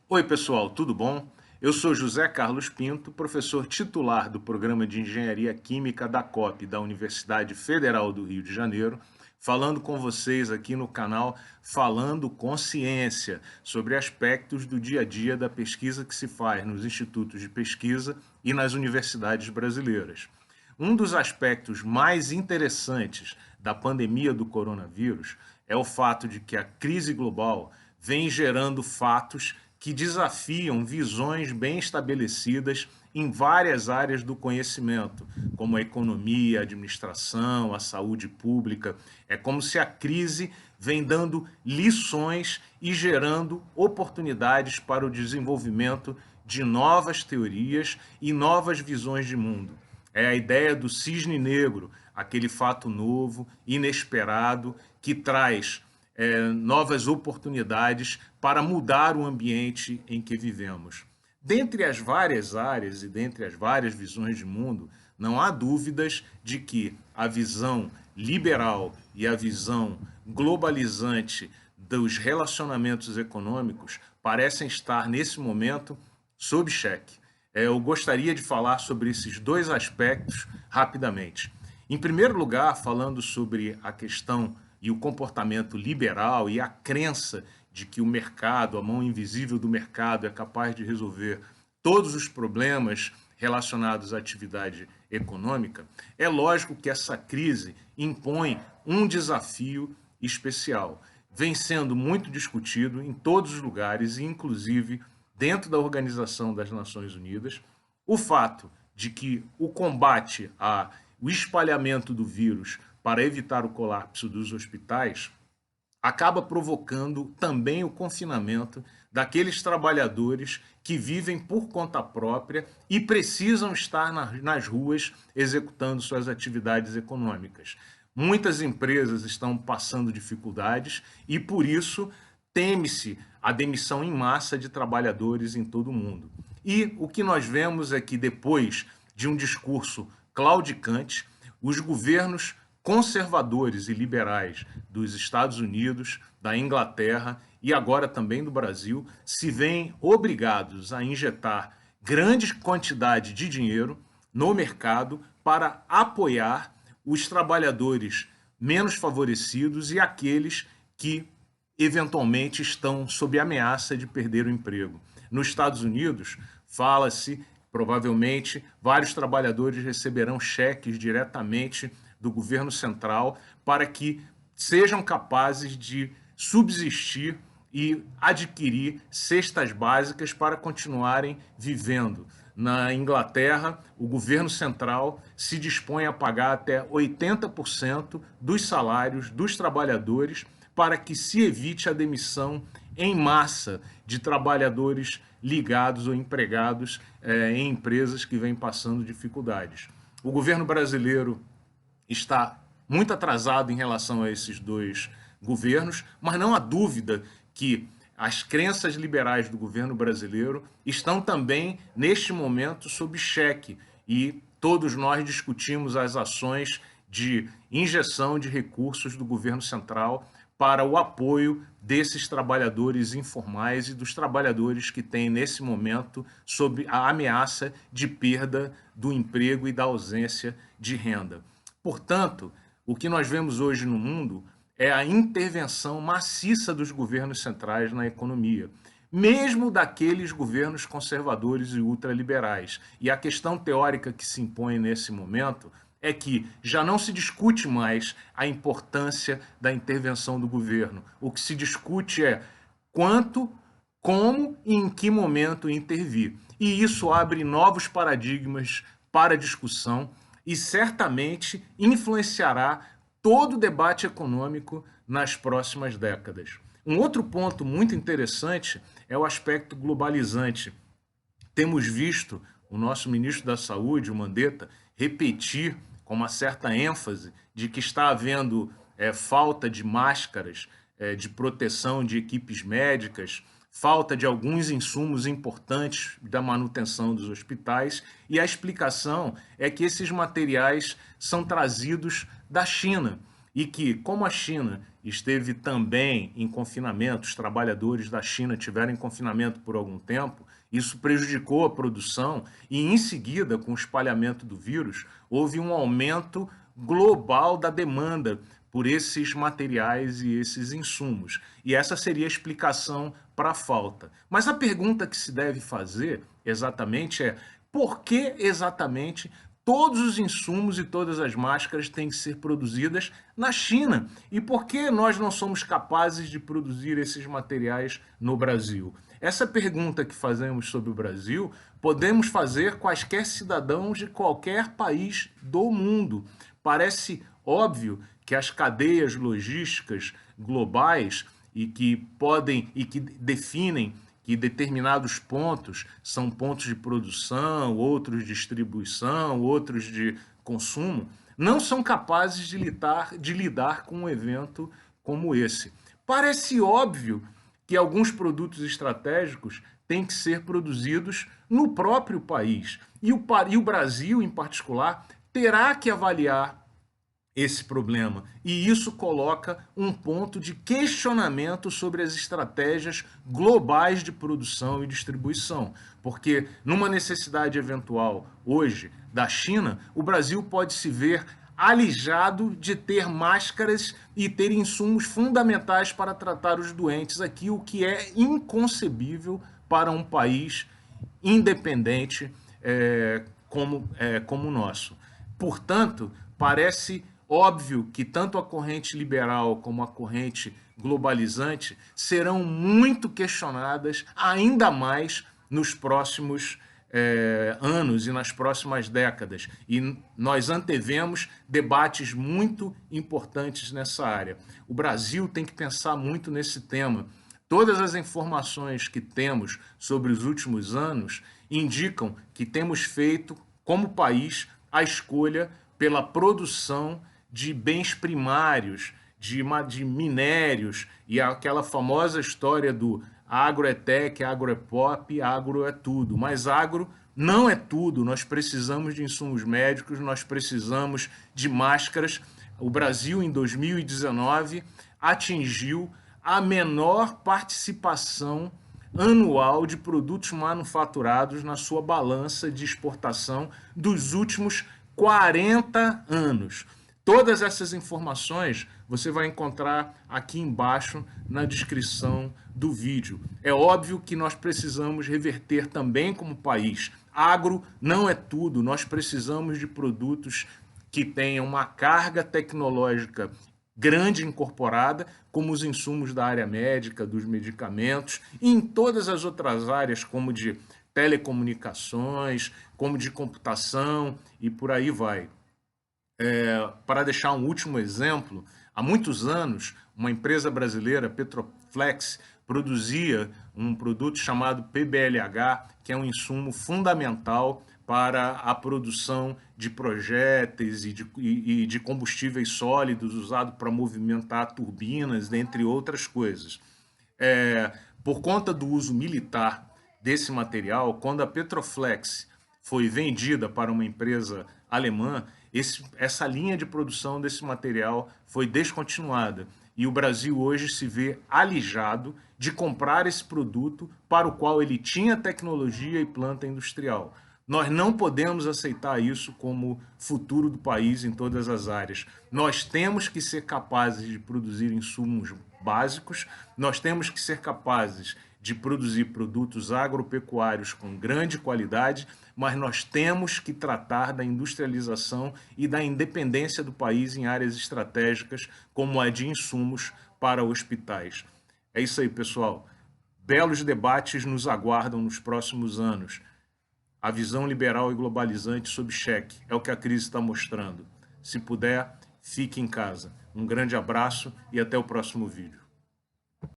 Oi, pessoal, tudo bom? Eu sou José Carlos Pinto, professor titular do Programa de Engenharia Química da COP da Universidade Federal do Rio de Janeiro, falando com vocês aqui no canal Falando com Ciência, sobre aspectos do dia a dia da pesquisa que se faz nos institutos de pesquisa e nas universidades brasileiras. Um dos aspectos mais interessantes da pandemia do coronavírus é o fato de que a crise global vem gerando fatos que desafiam visões bem estabelecidas em várias áreas do conhecimento, como a economia, a administração, a saúde pública. É como se a crise vem dando lições e gerando oportunidades para o desenvolvimento de novas teorias e novas visões de mundo. É a ideia do cisne negro, aquele fato novo, inesperado, que traz novas oportunidades para mudar o ambiente em que vivemos. Dentre as várias áreas e dentre as várias visões de mundo, não há dúvidas de que a visão liberal e a visão globalizante dos relacionamentos econômicos parecem estar, nesse momento, sob cheque. Eu gostaria de falar sobre esses dois aspectos rapidamente. Em primeiro lugar, falando sobre a questão e o comportamento liberal e a crença de que o mercado, a mão invisível do mercado, é capaz de resolver todos os problemas relacionados à atividade econômica, é lógico que essa crise impõe um desafio especial. Vem sendo muito discutido em todos os lugares, inclusive dentro da Organização das Nações Unidas, o fato de que o combate ao espalhamento do vírus para evitar o colapso dos hospitais acaba provocando também o confinamento daqueles trabalhadores que vivem por conta própria e precisam estar nas ruas executando suas atividades econômicas. Muitas empresas estão passando dificuldades e, por isso, teme-se a demissão em massa de trabalhadores em todo o mundo. E o que nós vemos é que, depois de um discurso claudicante, os governos conservadores e liberais dos Estados Unidos, da Inglaterra e agora também do Brasil se veem obrigados a injetar grande quantidade de dinheiro no mercado para apoiar os trabalhadores menos favorecidos e aqueles que eventualmente estão sob ameaça de perder o emprego. Nos Estados Unidos, fala-se, provavelmente, vários trabalhadores receberão cheques diretamente do governo central para que sejam capazes de subsistir e adquirir cestas básicas para continuarem vivendo. Na Inglaterra, o governo central se dispõe a pagar até 80% dos salários dos trabalhadores para que se evite a demissão em massa de trabalhadores ligados ou empregados em empresas que vêm passando dificuldades. O governo brasileiro está muito atrasado em relação a esses dois governos, mas não há dúvida que as crenças liberais do governo brasileiro estão também, neste momento, sob cheque. E todos nós discutimos as ações de injeção de recursos do governo central para o apoio desses trabalhadores informais e dos trabalhadores que têm, nesse momento, sob a ameaça de perda do emprego e da ausência de renda. Portanto, o que nós vemos hoje no mundo é a intervenção maciça dos governos centrais na economia, mesmo daqueles governos conservadores e ultraliberais. E a questão teórica que se impõe nesse momento é que já não se discute mais a importância da intervenção do governo. O que se discute é quanto, como e em que momento intervir. E isso abre novos paradigmas para discussão e certamente influenciará todo o debate econômico nas próximas décadas. Um outro ponto muito interessante é o aspecto globalizante. Temos visto o nosso ministro da Saúde, o Mandetta, repetir com uma certa ênfase de que está havendo falta de máscaras, de proteção de equipes médicas, falta de alguns insumos importantes da manutenção dos hospitais, e a explicação é que esses materiais são trazidos da China. e que, como a China esteve também em confinamento, os trabalhadores da China tiveram em confinamento por algum tempo, isso prejudicou a produção e, em seguida, com o espalhamento do vírus, houve um aumento global da demanda por esses materiais e esses insumos. E essa seria a explicação para a falta. Mas a pergunta que se deve fazer exatamente é: por que exatamente todos os insumos e todas as máscaras têm que ser produzidas na China? E por que nós não somos capazes de produzir esses materiais no Brasil? Essa pergunta que fazemos sobre o Brasil, podemos fazer quaisquer cidadãos de qualquer país do mundo. Parece óbvio que as cadeias logísticas globais e que definem que determinados pontos são pontos de produção, outros de distribuição, outros de consumo, não são capazes de lidar com um evento como esse. Parece óbvio que alguns produtos estratégicos têm que ser produzidos no próprio país. E o Brasil, em particular, terá que avaliar esse problema. E isso coloca um ponto de questionamento sobre as estratégias globais de produção e distribuição. Porque numa necessidade eventual hoje da China, o Brasil pode se ver alijado de ter máscaras e ter insumos fundamentais para tratar os doentes aqui, o que é inconcebível para um país independente como o nosso. Portanto, parece óbvio que tanto a corrente liberal como a corrente globalizante serão muito questionadas ainda mais nos próximos anos e nas próximas décadas. E nós antevemos debates muito importantes nessa área. O Brasil tem que pensar muito nesse tema. Todas as informações que temos sobre os últimos anos indicam que temos feito, como país, a escolha pela produção de bens primários, de minérios, e aquela famosa história do agro é tech, agro é pop, agro é tudo. Mas agro não é tudo, nós precisamos de insumos médicos, nós precisamos de máscaras. O Brasil, em 2019, atingiu a menor participação anual de produtos manufaturados na sua balança de exportação dos últimos 40 anos. Todas essas informações você vai encontrar aqui embaixo na descrição do vídeo. É óbvio que nós precisamos reverter também como país. Agro não é tudo, nós precisamos de produtos que tenham uma carga tecnológica grande incorporada, como os insumos da área médica, dos medicamentos, e em todas as outras áreas, como de telecomunicações, como de computação e por aí vai. Para deixar um último exemplo, há muitos anos, uma empresa brasileira, Petroflex, produzia um produto chamado PBLH, que é um insumo fundamental para a produção de projéteis e de combustíveis sólidos usado para movimentar turbinas, dentre outras coisas. Por conta do uso militar desse material, quando a Petroflex foi vendida para uma empresa alemã, essa linha de produção desse material foi descontinuada. E o Brasil hoje se vê alijado de comprar esse produto para o qual ele tinha tecnologia e planta industrial. Nós não podemos aceitar isso como futuro do país em todas as áreas. Nós temos que ser capazes de produzir insumos básicos, nós temos que ser capazes de produzir produtos agropecuários com grande qualidade, mas nós temos que tratar da industrialização e da independência do país em áreas estratégicas, como a de insumos para hospitais. É isso aí, pessoal. Belos debates nos aguardam nos próximos anos. A visão liberal e globalizante sob cheque é o que a crise está mostrando. Se puder, fique em casa. Um grande abraço e até o próximo vídeo.